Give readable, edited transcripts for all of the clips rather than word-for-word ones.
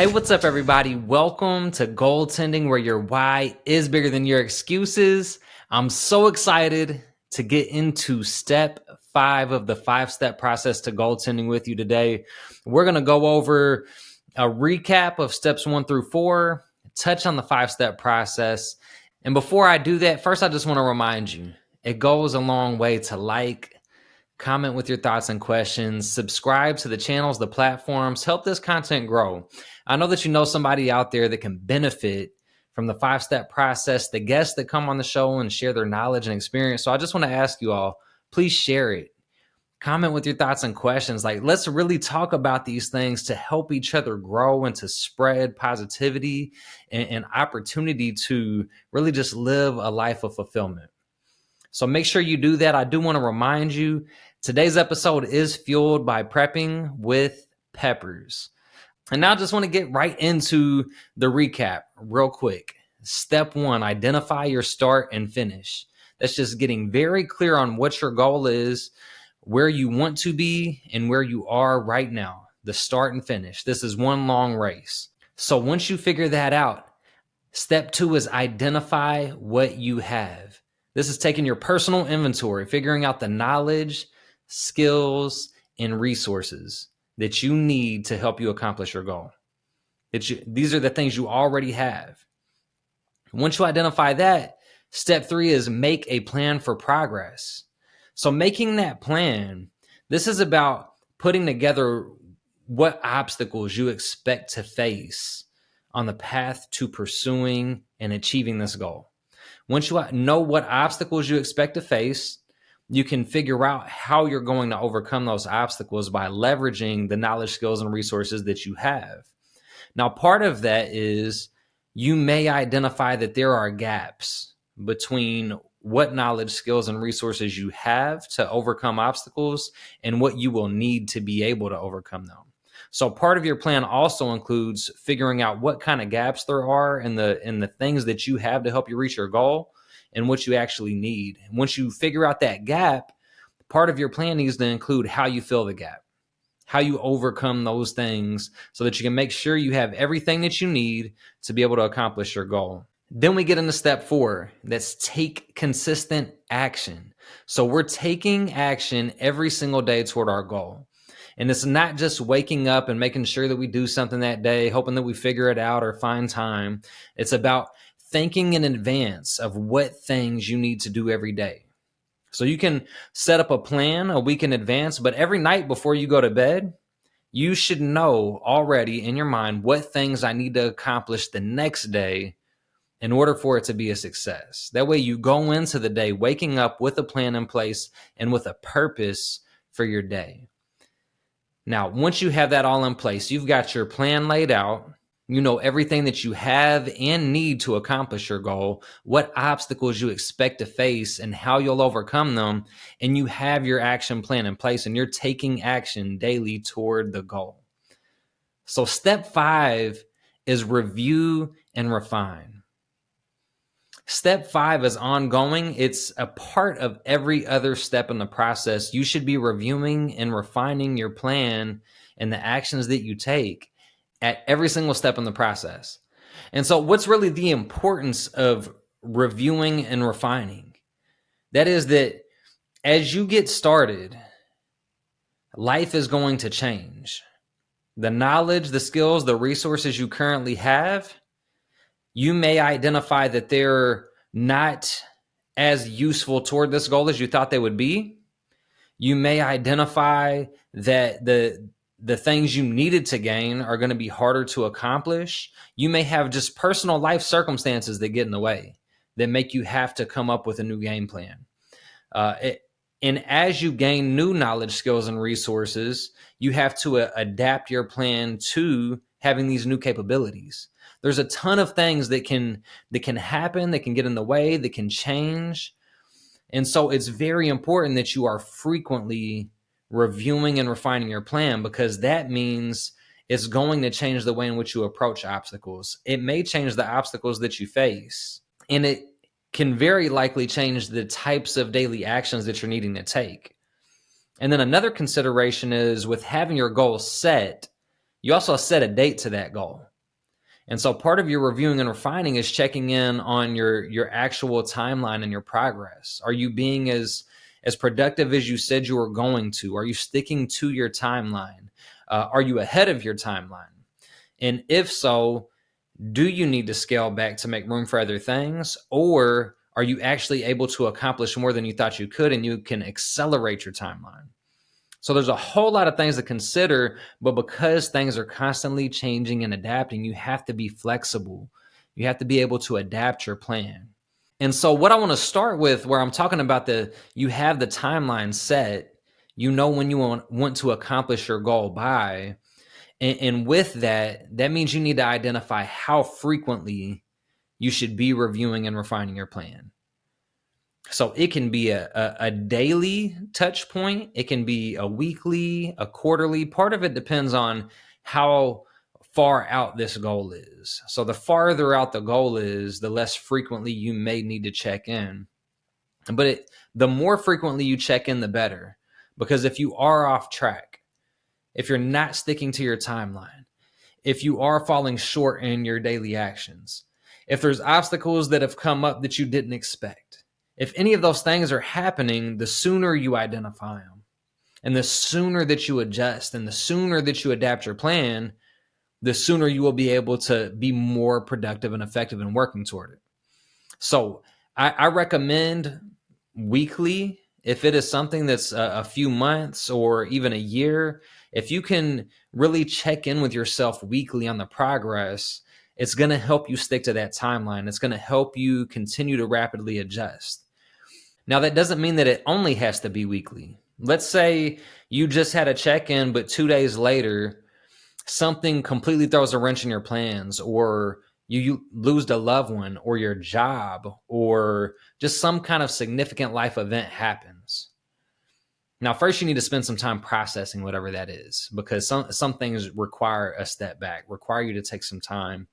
Hey, what's up, everybody? Welcome to Goaltending, where your why is bigger than your excuses. I'm so excited to get into step 5 of the 5-step process to goaltending with you today. We're going to go over a recap of steps 1 through 4, touch on the 5-step process. And before I do that, first, I just want to remind you, it goes a long way to like, comment with your thoughts and questions, subscribe to the channels, the platforms, help this content grow. I know that you know somebody out there that can benefit from the 5-step process, the guests that come on the show and share their knowledge and experience. So I just want to ask you all, please share it. Comment with your thoughts and questions. Let's really talk about these things to help each other grow and to spread positivity and opportunity to really just live a life of fulfillment. So make sure you do that. I do want to remind you, today's episode is fueled by prepping with peppers. And now I just want to get right into the recap real quick. Step 1, identify your start and finish. That's just getting very clear on what your goal is, where you want to be, and where you are right now. The start and finish. This is one long race. So once you figure that out, step 2 is identify what you have. This is taking your personal inventory, figuring out the knowledge, skills, and resources that you need to help you accomplish your goal. These are the things you already have. Once you identify that, step 3 is make a plan for progress. So making that plan, this is about putting together what obstacles you expect to face on the path to pursuing and achieving this goal. Once you know what obstacles you expect to face, you can figure out how you're going to overcome those obstacles by leveraging the knowledge, skills, and resources that you have. Now, part of that is you may identify that there are gaps between what knowledge, skills, and resources you have to overcome obstacles and what you will need to be able to overcome them. So part of your plan also includes figuring out what kind of gaps there are in the things that you have to help you reach your goal and what you actually need. And once you figure out that gap, part of your plan needs to include how you fill the gap, how you overcome those things so that you can make sure you have everything that you need to be able to accomplish your goal. Then we get into step 4. That's take consistent action. So we're taking action every single day toward our goal. And it's not just waking up and making sure that we do something that day, hoping that we figure it out or find time. It's about thinking in advance of what things you need to do every day. So you can set up a plan a week in advance, but every night before you go to bed, you should know already in your mind what things I need to accomplish the next day in order for it to be a success. That way you go into the day waking up with a plan in place and with a purpose for your day. Now, once you have that all in place, you've got your plan laid out, you know everything that you have and need to accomplish your goal, what obstacles you expect to face and how you'll overcome them, and you have your action plan in place and you're taking action daily toward the goal. So step 5 is review and refine. Step 5 is ongoing. It's a part of every other step in the process. You should be reviewing and refining your plan and the actions that you take at every single step in the process. And so what's really the importance of reviewing and refining? That is that as you get started, life is going to change. The knowledge, the skills, the resources you currently have, you may identify that they're not as useful toward this goal as you thought they would be. You may identify that the things you needed to gain are going to be harder to accomplish. You may have just personal life circumstances that get in the way, that make you have to come up with a new game plan. And as you gain new knowledge, skills, and resources, you have to adapt your plan to having these new capabilities. There's a ton of things that can happen, that can get in the way, that can change. And so it's very important that you are frequently reviewing and refining your plan, because that means it's going to change the way in which you approach obstacles. It may change the obstacles that you face, and it can very likely change the types of daily actions that you're needing to take. And then another consideration is with having your goal set, you also set a date to that goal. And so part of your reviewing and refining is checking in on your actual timeline and your progress. Are you being as productive as you said you were going to? Are you sticking to your timeline? Are you ahead of your timeline? And if so, do you need to scale back to make room for other things? Or are you actually able to accomplish more than you thought you could and you can accelerate your timeline? So there's a whole lot of things to consider, but because things are constantly changing and adapting, you have to be flexible. You have to be able to adapt your plan. And so what I want to start with, where I'm talking about you have the timeline set, you know when you want to accomplish your goal by, and with that means you need to identify how frequently you should be reviewing and refining your plan. So it can be a daily touch point. It can be a weekly, a quarterly. Part of it depends on how far out this goal is. So the farther out the goal is, the less frequently you may need to check in. But the more frequently you check in, the better. Because if you are off track, if you're not sticking to your timeline, if you are falling short in your daily actions, if there's obstacles that have come up that you didn't expect, if any of those things are happening, the sooner you identify them and the sooner that you adjust and the sooner that you adapt your plan, the sooner you will be able to be more productive and effective in working toward it. So I recommend weekly. If it is something that's a few months or even a year, if you can really check in with yourself weekly on the progress, it's going to help you stick to that timeline. It's going to help you continue to rapidly adjust. Now, that doesn't mean that it only has to be weekly. Let's say you just had a check-in, but 2 days later, something completely throws a wrench in your plans, or you lose a loved one or your job, or just some kind of significant life event happens. Now, first you need to spend some time processing whatever that is, because some things require a step back, require you to take some time.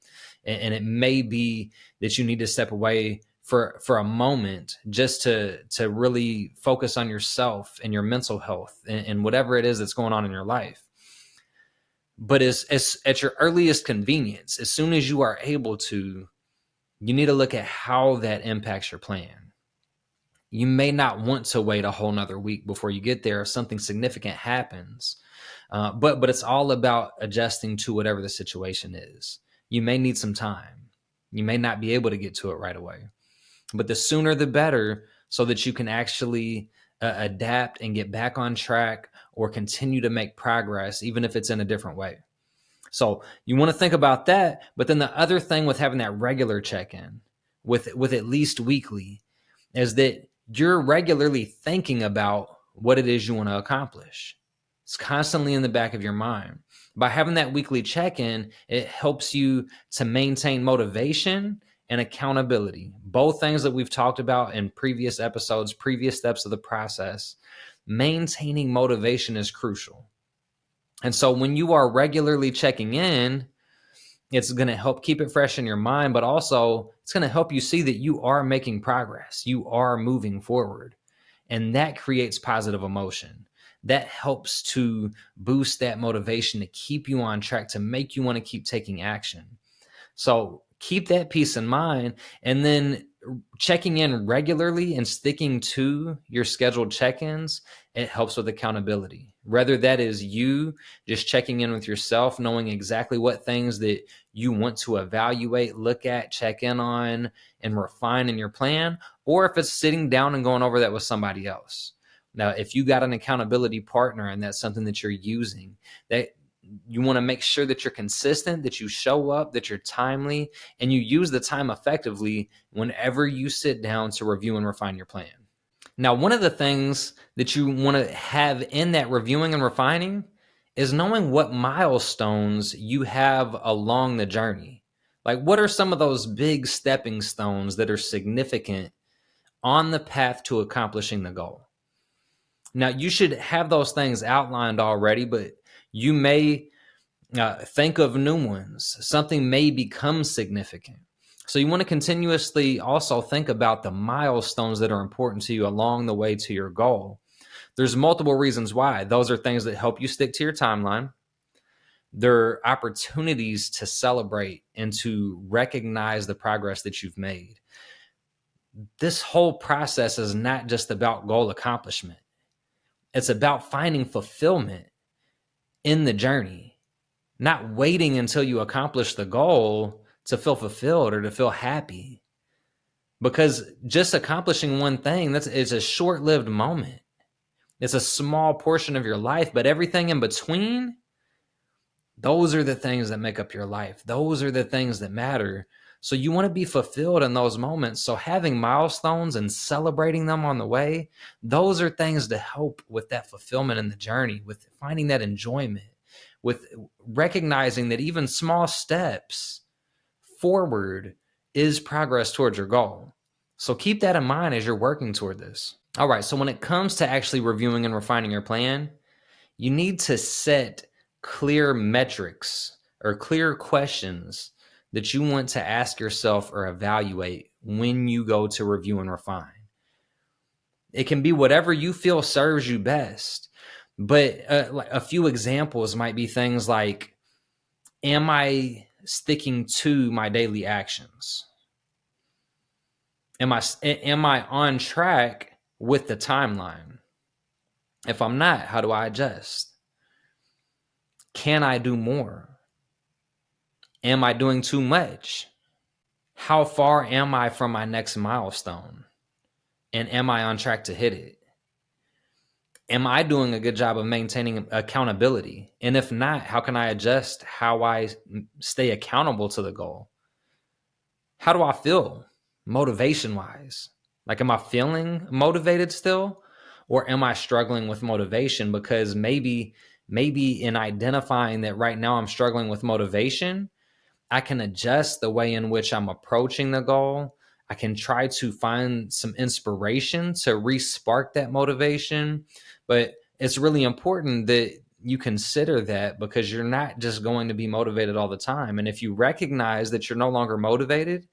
And it may be that you need to step away for a moment just to really focus on yourself and your mental health and whatever it is that's going on in your life. But as at your earliest convenience, as soon as you are able to, you need to look at how that impacts your plan. You may not want to wait a whole nother week before you get there if something significant happens. But it's all about adjusting to whatever the situation is. You may need some time. You may not be able to get to it right away. But the sooner the better, so that you can actually adapt and get back on track or continue to make progress, even if it's in a different way. So you want to think about that. But then the other thing with having that regular check-in with at least weekly is that you're regularly thinking about what it is you want to accomplish. It's constantly in the back of your mind. By having that weekly check-in, it helps you to maintain motivation and accountability. Both things that we've talked about in previous episodes, previous steps of the process. Maintaining motivation is crucial. And so when you are regularly checking in, it's going to help keep it fresh in your mind, but also it's going to help you see that you are making progress. You are moving forward. And that creates positive emotion. That helps to boost that motivation to keep you on track, to make you want to keep taking action. So keep that peace in mind, and then checking in regularly and sticking to your scheduled check-ins, it helps with accountability. Whether that is you just checking in with yourself, knowing exactly what things that you want to evaluate, look at, check in on, and refine in your plan, or if it's sitting down and going over that with somebody else. Now, if you got an accountability partner and that's something that you're using, that you want to make sure that you're consistent, that you show up, that you're timely, and you use the time effectively whenever you sit down to review and refine your plan. Now, one of the things that you want to have in that reviewing and refining is knowing what milestones you have along the journey. Like, what are some of those big stepping stones that are significant on the path to accomplishing the goal? Now, you should have those things outlined already, but you may think of new ones. Something may become significant. So you want to continuously also think about the milestones that are important to you along the way to your goal. There's multiple reasons why. Those are things that help you stick to your timeline. They're opportunities to celebrate and to recognize the progress that you've made. This whole process is not just about goal accomplishment. It's about finding fulfillment in the journey, not waiting until you accomplish the goal to feel fulfilled or to feel happy. Because just accomplishing one thing, it's a short-lived moment. It's a small portion of your life, but everything in between, those are the things that make up your life. Those are the things that matter. So you want to be fulfilled in those moments. So having milestones and celebrating them on the way, those are things to help with that fulfillment in the journey, with finding that enjoyment, with recognizing that even small steps forward is progress towards your goal. So keep that in mind as you're working toward this. All right, so when it comes to actually reviewing and refining your plan, you need to set clear metrics or clear questions that you want to ask yourself or evaluate when you go to review and refine. It can be whatever you feel serves you best, but a few examples might be things like, am I sticking to my daily actions? Am I on track with the timeline? If I'm not, how do I adjust? Can I do more? Am I doing too much? How far am I from my next milestone? And am I on track to hit it? Am I doing a good job of maintaining accountability? And if not, how can I adjust how I stay accountable to the goal? How do I feel motivation-wise? Like, am I feeling motivated still? Or am I struggling with motivation? Because maybe in identifying that right now I'm struggling with motivation, I can adjust the way in which I'm approaching the goal. I can try to find some inspiration to re-spark that motivation. But it's really important that you consider that, because you're not just going to be motivated all the time. And if you recognize that you're no longer motivated,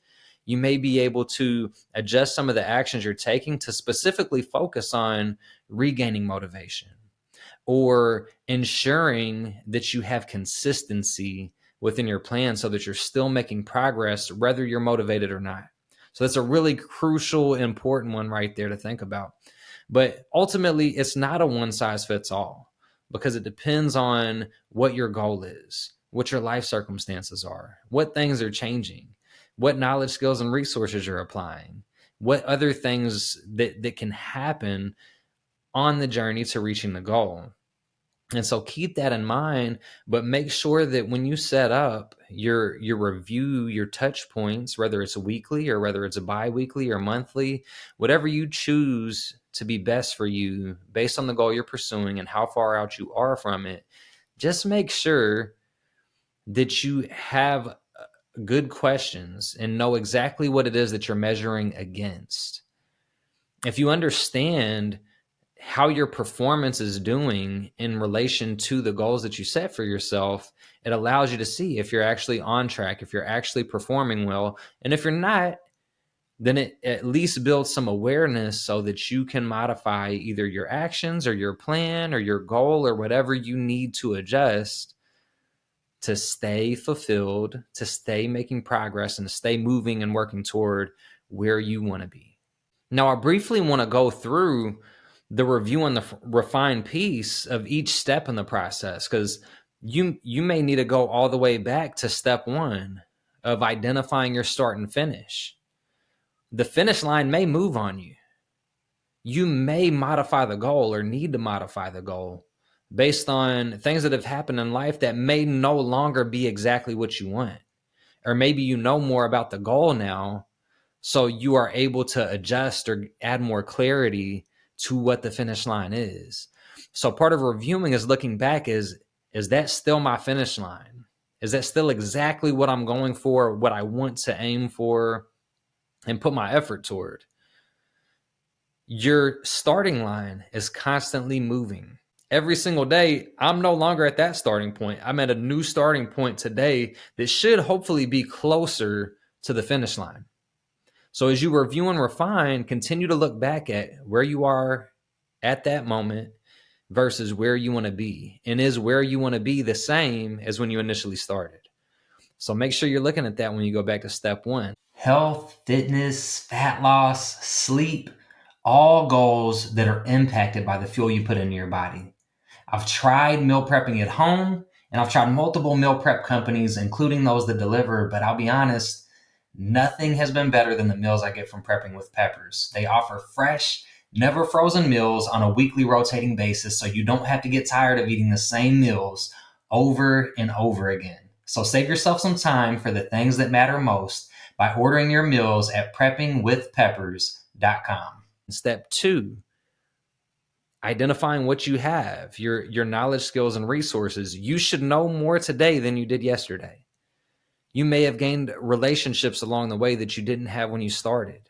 you may be able to adjust some of the actions you're taking to specifically focus on regaining motivation or ensuring that you have consistency within your plan so that you're still making progress, whether you're motivated or not. So that's a really crucial, important one right there to think about. But ultimately, it's not a one size fits all, because it depends on what your goal is, what your life circumstances are, what things are changing, what knowledge, skills, and resources you're applying, what other things that can happen on the journey to reaching the goal. And so keep that in mind, but make sure that when you set up your review, your touch points, whether it's weekly or whether it's a bi-weekly or monthly, whatever you choose to be best for you based on the goal you're pursuing and how far out you are from it, just make sure that you have good questions and know exactly what it is that you're measuring against. If you understand how your performance is doing in relation to the goals that you set for yourself, it allows you to see if you're actually on track, if you're actually performing well. And if you're not, then it at least builds some awareness so that you can modify either your actions or your plan or your goal or whatever you need to adjust to stay fulfilled, to stay making progress, and to stay moving and working toward where you want to be. Now, I briefly want to go through the review and the refine piece of each step in the process, because you may need to go all the way back to step one of identifying your start and finish. The finish line may move on you. You may modify the goal or need to modify the goal based on things that have happened in life that may no longer be exactly what you want. Or maybe you know more about the goal now, so you are able to adjust or add more clarity to what the finish line is. So part of reviewing is looking back, is that still my finish line? Is that still exactly what I'm going for, what I want to aim for and put my effort toward? Your starting line is constantly moving. Every single day, I'm no longer at that starting point. I'm at a new starting point today that should hopefully be closer to the finish line. So as you review and refine, continue to look back at where you are at that moment versus where you want to be? And is where you want to be the same as when you initially started? So make sure you're looking at that when you go back to step 1. Health, fitness, fat loss, sleep, all goals that are impacted by the fuel you put into your body. I've tried meal prepping at home, and I've tried multiple meal prep companies, including those that deliver, but I'll be honest, nothing has been better than the meals I get from Prepping with Peppers. They offer fresh, never frozen meals on a weekly rotating basis, so you don't have to get tired of eating the same meals over and over again. So save yourself some time for the things that matter most by ordering your meals at preppingwithpeppers.com. Step 2, identifying what you have, your knowledge, skills, and resources. You should know more today than you did yesterday. You may have gained relationships along the way that you didn't have when you started.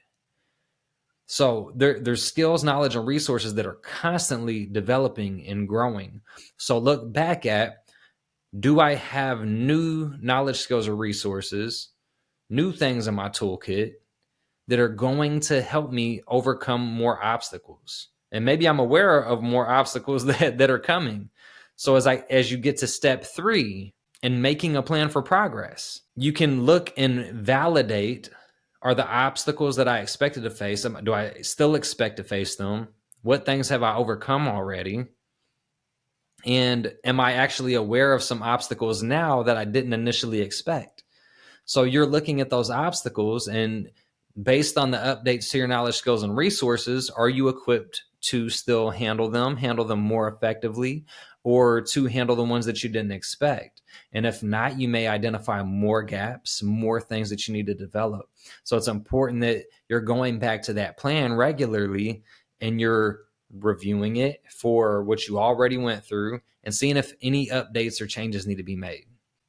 So there's skills, knowledge, and resources that are constantly developing and growing. So look back at, do I have new knowledge, skills, or resources, new things in my toolkit that are going to help me overcome more obstacles? And maybe I'm aware of more obstacles that are coming. So as you get to step 3 and making a plan for progress, you can look and validate, are the obstacles that I expected to face, do I still expect to face them? What things have I overcome already? And am I actually aware of some obstacles now that I didn't initially expect? So you're looking at those obstacles, and based on the updates to your knowledge, skills, and resources, are you equipped to still handle them more effectively, or to handle the ones that you didn't expect? And if not, you may identify more gaps, more things that you need to develop. So it's important that you're going back to that plan regularly and you're reviewing it for what you already went through and seeing if any updates or changes need to be made.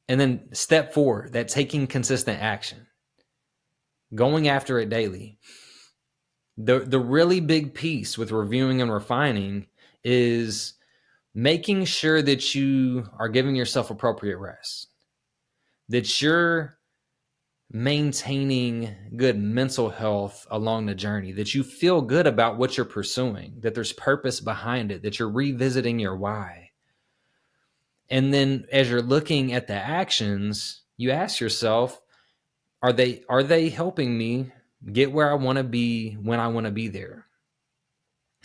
And then step 4, that taking consistent action, going after it daily. The really big piece with reviewing and refining is making sure that you are giving yourself appropriate rest, that you're maintaining good mental health along the journey, that you feel good about what you're pursuing, that there's purpose behind it, that you're revisiting your why. And then as you're looking at the actions, you ask yourself, are they helping me get where I want to be when I want to be there?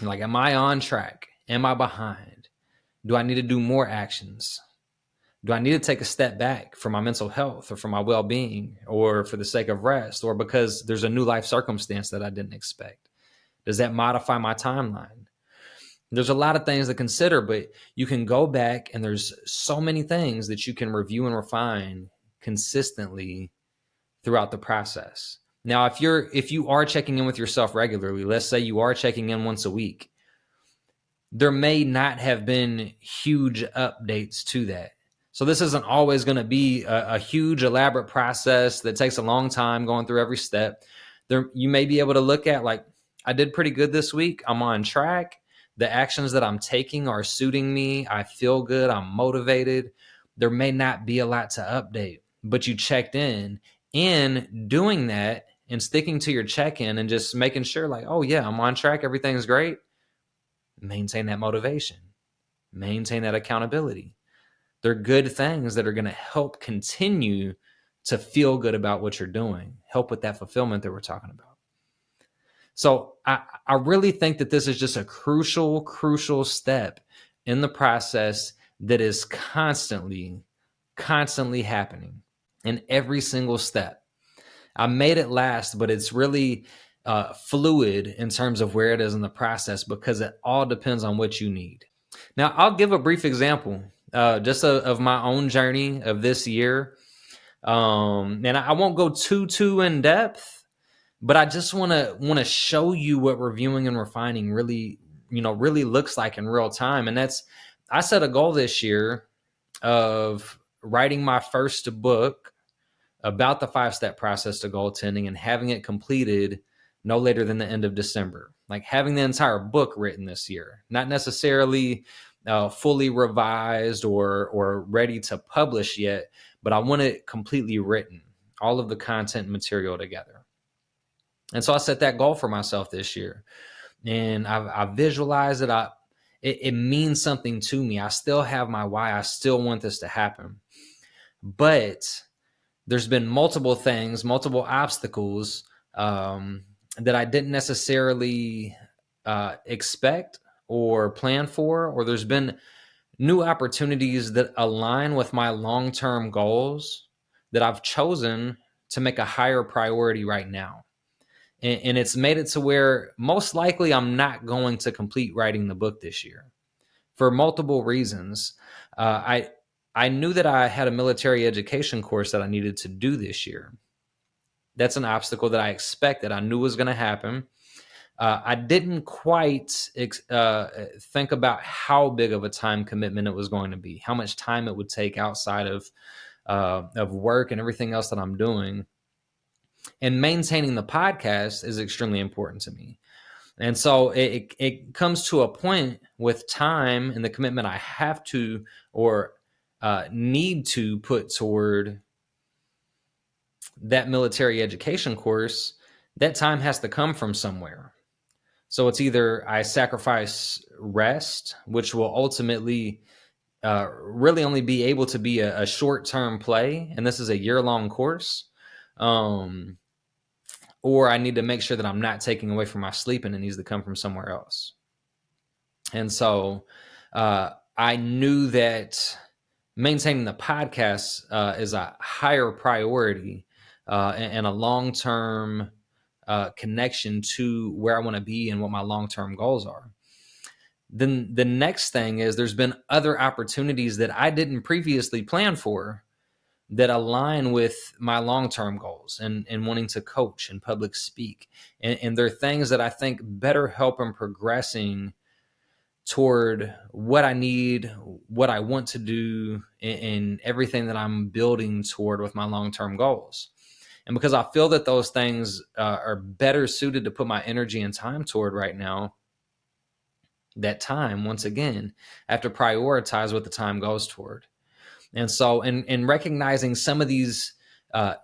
Like, am I on track? Am I behind? Do I need to do more actions? Do I need to take a step back for my mental health or for my well-being or for the sake of rest or because there's a new life circumstance that I didn't expect? Does that modify my timeline? There's a lot of things to consider, but you can go back and there's so many things that you can review and refine consistently throughout the process. Now, if you are checking in with yourself regularly, let's say you are checking in once a week, there may not have been huge updates to that. So this isn't always going to be a huge elaborate process that takes a long time going through every step. You may be able to look at, like, I did pretty good this week. I'm on track. The actions that I'm taking are suiting me. I feel good. I'm motivated. There may not be a lot to update, but you checked in. And doing that and sticking to your check-in and just making sure, like, oh yeah, I'm on track. Everything's great. Maintain that motivation. Maintain that accountability. They're good things that are going to help continue to feel good about what you're doing, help with that fulfillment that we're talking about. So I really think that this is just a crucial step in the process that is constantly happening in every single step. I made it last, but it's really fluid in terms of where it is in the process because it all depends on what you need. Now, I'll give a brief example just of my own journey of this year. And I won't go too in depth, but I just want to show you what reviewing and refining really looks like in real time. And I set a goal this year of writing my first book about the 5-step process to goaltending and having it completed no later than the end of December. Like having the entire book written this year, not necessarily fully revised or ready to publish yet, but I want it completely written, all of the content material together. And so I set that goal for myself this year, and I visualized it. it means something to me. I still have my why. I still want this to happen. But there's been multiple things, multiple obstacles that I didn't necessarily expect or plan for, or there's been new opportunities that align with my long-term goals that I've chosen to make a higher priority right now. And it's made it to where most likely I'm not going to complete writing the book this year for multiple reasons. I knew that I had a military education course that I needed to do this year. That's an obstacle that I expected. I knew was going to happen. I didn't quite think about how big of a time commitment it was going to be, how much time it would take outside of work and everything else that I'm doing. And maintaining the podcast is extremely important to me. And so it comes to a point with time and the commitment I have to or need to put toward that military education course. That time has to come from somewhere. So it's either I sacrifice rest, which will ultimately really only be able to be a short-term play, and this is a year-long course, or I need to make sure that I'm not taking away from my sleep, and it needs to come from somewhere else. And so I knew that maintaining the podcast is a higher priority and a long-term connection to where I want to be and what my long-term goals are. Then the next thing is there's been other opportunities that I didn't previously plan for that align with my long-term goals and wanting to coach and public speak. And they're things that I think better help in progressing toward what I need, what I want to do, and everything that I'm building toward with my long-term goals. And because I feel that those things are better suited to put my energy and time toward right now, that time, once again, I have to prioritize what the time goes toward. And so in recognizing some of these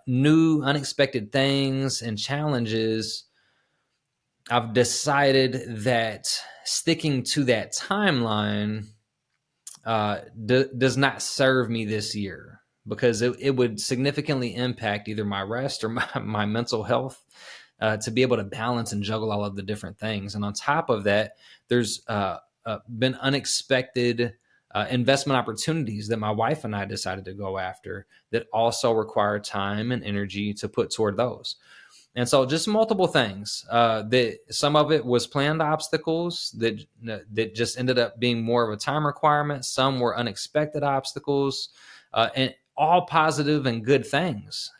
new unexpected things and challenges, I've decided that sticking to that timeline does not serve me this year, because it would significantly impact either my rest or my mental health to be able to balance and juggle all of the different things. And on top of that, there's been unexpected investment opportunities that my wife and I decided to go after that also require time and energy to put toward those. And so just multiple things that some of it was planned obstacles that just ended up being more of a time requirement. Some were unexpected obstacles and all positive and good things.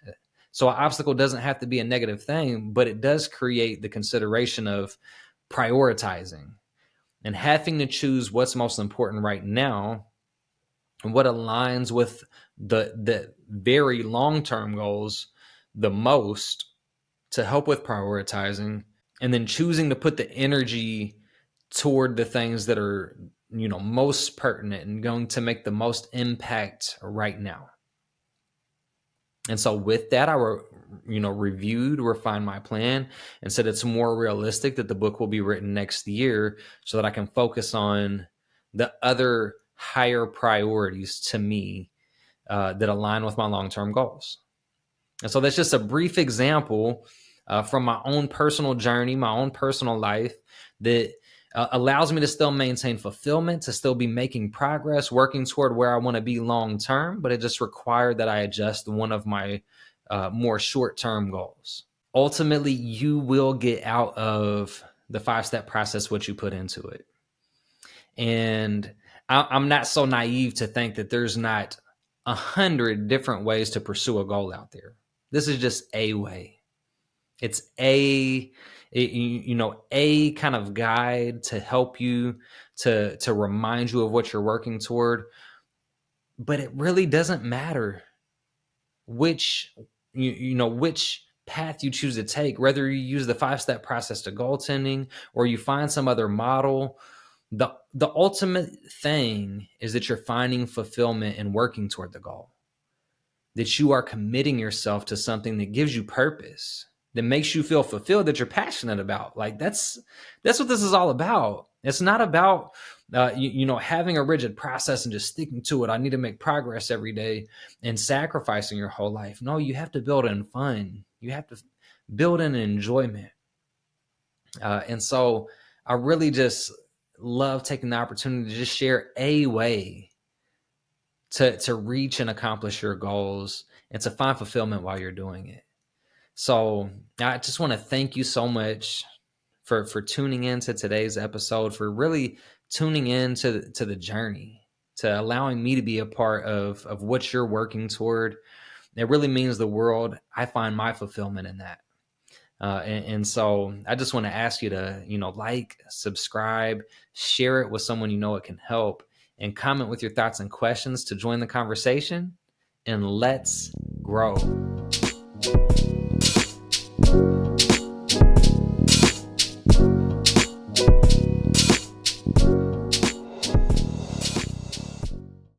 So an obstacle doesn't have to be a negative thing, but it does create the consideration of prioritizing and having to choose what's most important right now and what aligns with the very long-term goals the most to help with prioritizing, and then choosing to put the energy toward the things that are, most pertinent and going to make the most impact right now. And so with that, I reviewed, refined my plan, and said it's more realistic that the book will be written next year so that I can focus on the other higher priorities to me that align with my long-term goals. And so that's just a brief example from my own personal journey, my own personal life that allows me to still maintain fulfillment, to still be making progress, working toward where I want to be long-term, but it just required that I adjust one of my more short-term goals. Ultimately, you will get out of the 5-step process what you put into it. And I'm not so naive to think that there's not 100 different ways to pursue a goal out there. This is just a way. It's a kind of guide to help you, to remind you of what you're working toward. But it really doesn't matter which path you choose to take, whether you use the 5-step process to goaltending or you find some other model. The ultimate thing is that you're finding fulfillment and working toward the goal, that you are committing yourself to something that gives you purpose, that makes you feel fulfilled, that you're passionate about. Like that's what this is all about. It's not about having a rigid process and just sticking to it. I need to make progress every day and sacrificing your whole life. No, you have to build in fun. You have to build in enjoyment. And so I really just love taking the opportunity to just share a way to reach and accomplish your goals and to find fulfillment while you're doing it. So I just want to thank you so much for tuning in to today's episode, for really tuning in to the journey, to allowing me to be a part of what you're working toward. It really means the world. I find my fulfillment in that. And so I just want to ask you to, like, subscribe, share it with someone it can help, and comment with your thoughts and questions to join the conversation. And let's grow.